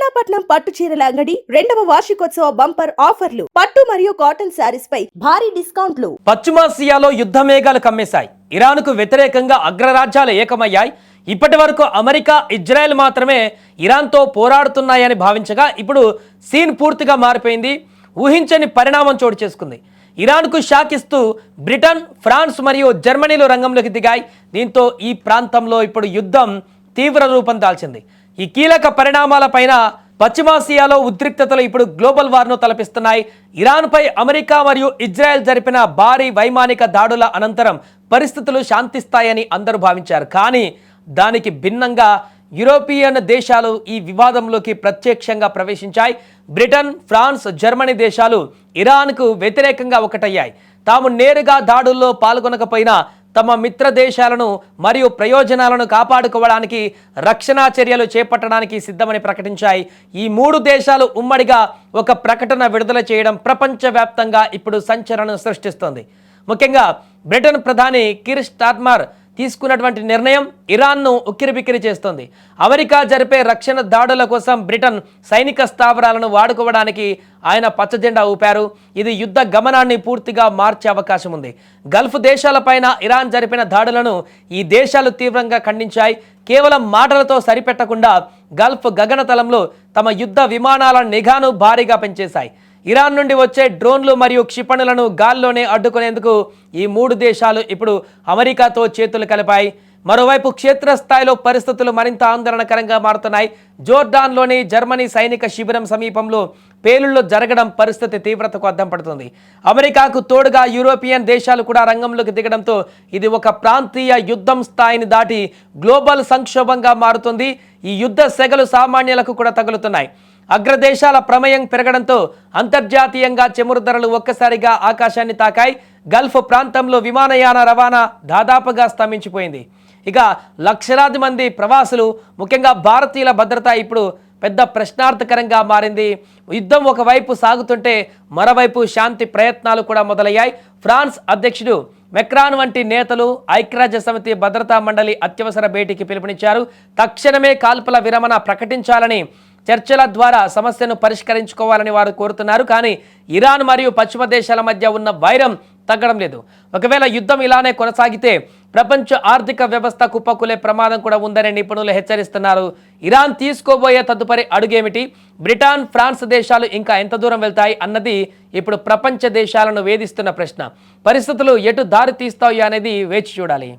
చెన్నాపట్నం పట్టు చీరల అంగడి 2వ వార్షికోత్సవ బంపర్ ఆఫర్లు. పట్టు మరియు కాటన్ శారీస్ పై భారీ డిస్కౌంట్లు. పశ్చిమాసియాలో యుద్ధ మేఘాలు కమ్మేశాయి. ఇరాన్కు వ్యతిరేకంగా అగ్రరాజ్యాలు ఏకమయ్యాయి. ఇప్పటి వరకు అమెరికా, ఇజ్రాయెల్ మాత్రమే ఇరాన్తో పోరాడుతున్నాయని భావించగా ఇప్పుడు సీన్ పూర్తిగా మారిపోయింది. ఊహించని పరిణామం చోటు చేసుకుంది. ఇరాన్కు షాక్ ఇస్తూ బ్రిటన్, ఫ్రాన్స్ మరియు జర్మనీలు రంగంలోకి దిగాయి. దీంతో ఈ ప్రాంతంలో ఇప్పుడు యుద్ధం తీవ్ర రూపం దాల్చింది. ఈ కీలక పరిణామాలపైన పశ్చిమాసియాలో ఉద్రిక్తతలు ఇప్పుడు గ్లోబల్ వార్ను తలపిస్తున్నాయి. ఇరాన్పై అమెరికా మరియు ఇజ్రాయెల్ జరిపిన భారీ వైమానిక దాడుల అనంతరం పరిస్థితులు శాంతిస్తాయని అందరూ భావించారు. కానీ దానికి భిన్నంగా యూరోపియన్ దేశాలు ఈ వివాదంలోకి ప్రత్యక్షంగా ప్రవేశించాయి. బ్రిటన్, ఫ్రాన్స్, జర్మనీ దేశాలు ఇరాన్కు వ్యతిరేకంగా ఒకటయ్యాయి. తాము నేరుగా దాడుల్లో పాల్గొనకపోయినా తమ మిత్ర దేశాలను మరియు ప్రయోజనాలను కాపాడుకోవడానికి రక్షణా చర్యలు చేపట్టడానికి సిద్ధమని ప్రకటించాయి. ఈ 3 దేశాలు ఉమ్మడిగా ఒక ప్రకటన విడుదల చేయడం ప్రపంచవ్యాప్తంగా ఇప్పుడు సంచలనం సృష్టిస్తోంది. ముఖ్యంగా బ్రిటన్ ప్రధాని కీర్ స్టార్మర్ తీసుకున్నటువంటి నిర్ణయం ఇరాన్ను ఉక్కిరిబిక్కిరి చేస్తోంది. అమెరికా జరిపే రక్షణ దాడుల కోసం బ్రిటన్ సైనిక స్థావరాలను వాడుకోవడానికి ఆయన పచ్చజెండా ఊపారు. ఇది యుద్ధ గమనాన్ని పూర్తిగా మార్చే అవకాశం ఉంది. గల్ఫ్ దేశాలపైన ఇరాన్ జరిపిన దాడులను ఈ దేశాలు తీవ్రంగా ఖండించాయి. కేవలం మాటలతో సరిపెట్టకుండా గల్ఫ్ గగనతలంలో తమ యుద్ధ విమానాల నిఘాను భారీగా పెంచేశాయి. ఇరాన్ నుండి వచ్చే డ్రోన్లు మరియు క్షిపణులను గాల్లోనే అడ్డుకునేందుకు ఈ 3 దేశాలు ఇప్పుడు అమెరికాతో చేతులు కలిపాయి. మరోవైపు క్షేత్రస్థాయిలో పరిస్థితులు మరింత ఆందోళనకరంగా మారుతున్నాయి. జోర్డాన్లోని జర్మనీ సైనిక శిబిరం సమీపంలో పేలుళ్లు జరగడం పరిస్థితి తీవ్రతకు అద్దం పడుతుంది. అమెరికాకు తోడుగా యూరోపియన్ దేశాలు కూడా రంగంలోకి దిగడంతో ఇది ఒక ప్రాంతీయ యుద్ధం స్థాయిని దాటి గ్లోబల్ సంక్షోభంగా మారుతుంది. ఈ యుద్ధ సెగలు సామాన్యులకు కూడా తగులుతున్నాయి. అగ్రదేశాల ప్రమేయం పెరగడంతో అంతర్జాతీయంగా చమురు ధరలు ఒక్కసారిగా ఆకాశాన్ని తాకాయి. గల్ఫ్ ప్రాంతంలో విమానయాన రవాణా దాదాపుగా స్తంభించిపోయింది. ఇక లక్షలాది మంది ప్రవాసులు, ముఖ్యంగా భారతీయుల భద్రత ఇప్పుడు పెద్ద ప్రశ్నార్థకరంగా మారింది. యుద్ధం ఒకవైపు సాగుతుంటే మరోవైపు శాంతి ప్రయత్నాలు కూడా మొదలయ్యాయి. ఫ్రాన్స్ అధ్యక్షుడు మెక్రాన్ వంటి నేతలు ఐక్యరాజ్య సమితి భద్రతా మండలి అత్యవసర భేటీకి పిలుపునిచ్చారు. తక్షణమే కాల్పుల విరమణ ప్రకటించాలని, చర్చల ద్వారా సమస్యను పరిష్కరించుకోవాలని వారు కోరుతున్నారు. కానీ ఇరాన్ మరియు పశ్చిమ దేశాల మధ్య ఉన్న వైరం తగ్గడం లేదు. ఒకవేళ యుద్ధం ఇలానే కొనసాగితే ప్రపంచ ఆర్థిక వ్యవస్థ కుప్పకూలే ప్రమాదం కూడా ఉందని నిపుణులు హెచ్చరిస్తున్నారు. ఇరాన్ తీసుకోబోయే తదుపరి అడుగేమిటి? బ్రిటన్, ఫ్రాన్స్ దేశాలు ఇంకా ఎంత దూరం వెళ్తాయి అన్నది ఇప్పుడు ప్రపంచ దేశాలను వేధిస్తున్న ప్రశ్న. పరిస్థితులు ఎటు దారి తీస్తాయి అనేది వేచి చూడాలి.